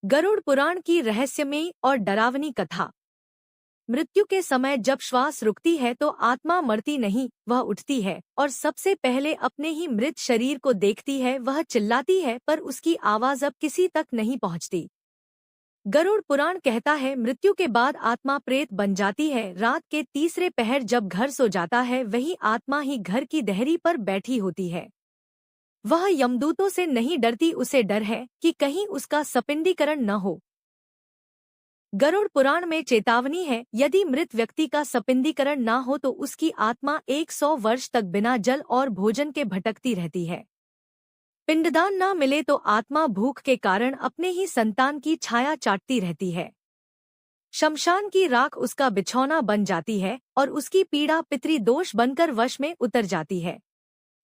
गरुड़ पुराण की रहस्यमयी और डरावनी कथा। मृत्यु के समय जब श्वास रुकती है तो आत्मा मरती नहीं, वह उठती है और सबसे पहले अपने ही मृत शरीर को देखती है। वह चिल्लाती है पर उसकी आवाज अब किसी तक नहीं पहुंचती। गरुड़ पुराण कहता है मृत्यु के बाद आत्मा प्रेत बन जाती है। रात के तीसरे पहर जब घर सो जाता है वही आत्मा ही घर की देहरी पर बैठी होती है। वह यमदूतों से नहीं डरती, उसे डर है कि कहीं उसका सपिंडीकरण न हो। गरुड़ पुराण में चेतावनी है, यदि मृत व्यक्ति का सपिंडीकरण न हो तो उसकी आत्मा 100 वर्ष तक बिना जल और भोजन के भटकती रहती है। पिंडदान न मिले तो आत्मा भूख के कारण अपने ही संतान की छाया चाटती रहती है। शमशान की राख उसका बिछौना बन जाती है और उसकी पीड़ा पितृदोष बनकर वश में उतर जाती है।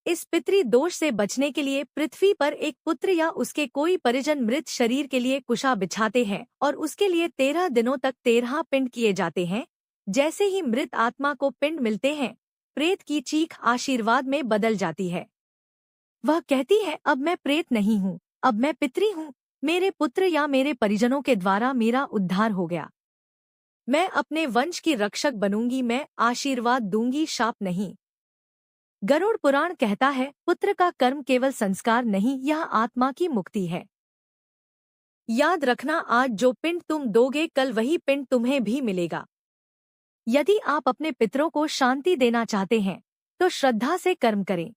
इस पितृ दोष से बचने के लिए पृथ्वी पर एक पुत्र या उसके कोई परिजन मृत शरीर के लिए कुशा बिछाते हैं और उसके लिए 13 दिनों तक 13 पिंड किए जाते हैं। जैसे ही मृत आत्मा को पिंड मिलते हैं, प्रेत की चीख आशीर्वाद में बदल जाती है। वह कहती है, अब मैं प्रेत नहीं हूँ, अब मैं पितृ हूँ। मेरे पुत्र या मेरे परिजनों के द्वारा मेरा उद्धार हो गया। मैं अपने वंश की रक्षक बनूंगी, मैं आशीर्वाद दूंगी, शाप नहीं। गरुड़ पुराण कहता है पुत्र का कर्म केवल संस्कार नहीं, यह आत्मा की मुक्ति है। याद रखना, आज जो पिंड तुम दोगे कल वही पिंड तुम्हें भी मिलेगा। यदि आप अपने पितरों को शांति देना चाहते हैं तो श्रद्धा से कर्म करें,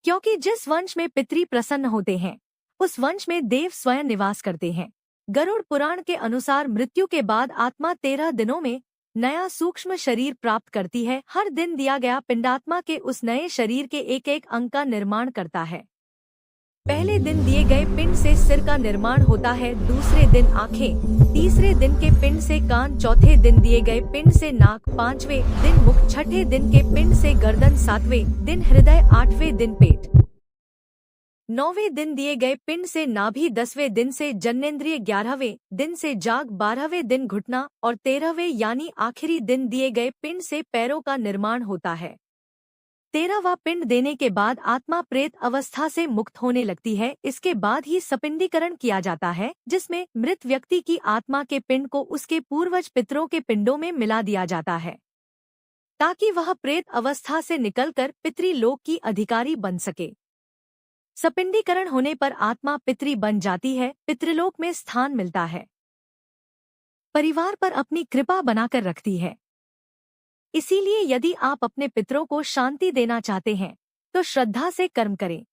क्योंकि जिस वंश में पितृ प्रसन्न होते हैं उस वंश में देव स्वयं निवास करते हैं। गरुड़ पुराण के अनुसार मृत्यु के बाद आत्मा 13 दिनों में नया सूक्ष्म शरीर प्राप्त करती है। हर दिन दिया गया पिंडात्मा के उस नए शरीर के एक एक अंग का निर्माण करता है। पहले दिन दिए गए पिंड से सिर का निर्माण होता है, दूसरे दिन आंखें, तीसरे दिन के पिंड से कान, चौथे दिन दिए गए पिंड से नाक, पांचवें दिन मुख, छठे दिन के पिंड से गर्दन, सातवें दिन हृदय, आठवें दिन पेट, नौवें दिन दिए गए पिंड से नाभि, 10वें दिन से जन्नेन्द्रिय, 11वें दिन से जाग, 12वें दिन घुटना और 13वें यानी आखिरी दिन दिए गए पिंड से पैरों का निर्माण होता है। 13वां पिंड देने के बाद आत्मा प्रेत अवस्था से मुक्त होने लगती है। इसके बाद ही सपिंडीकरण किया जाता है, जिसमें मृत व्यक्ति की आत्मा के पिंड को उसके पूर्वज पितरों के पिंडों में मिला दिया जाता है, ताकि वह प्रेत अवस्था से निकलकर पितृलोक की अधिकारी बन सके। सपिंडीकरण होने पर आत्मा पितृ बन जाती है, पितृलोक में स्थान मिलता है, परिवार पर अपनी कृपा बनाकर रखती है। इसीलिए यदि आप अपने पितरों को शांति देना चाहते हैं तो श्रद्धा से कर्म करें।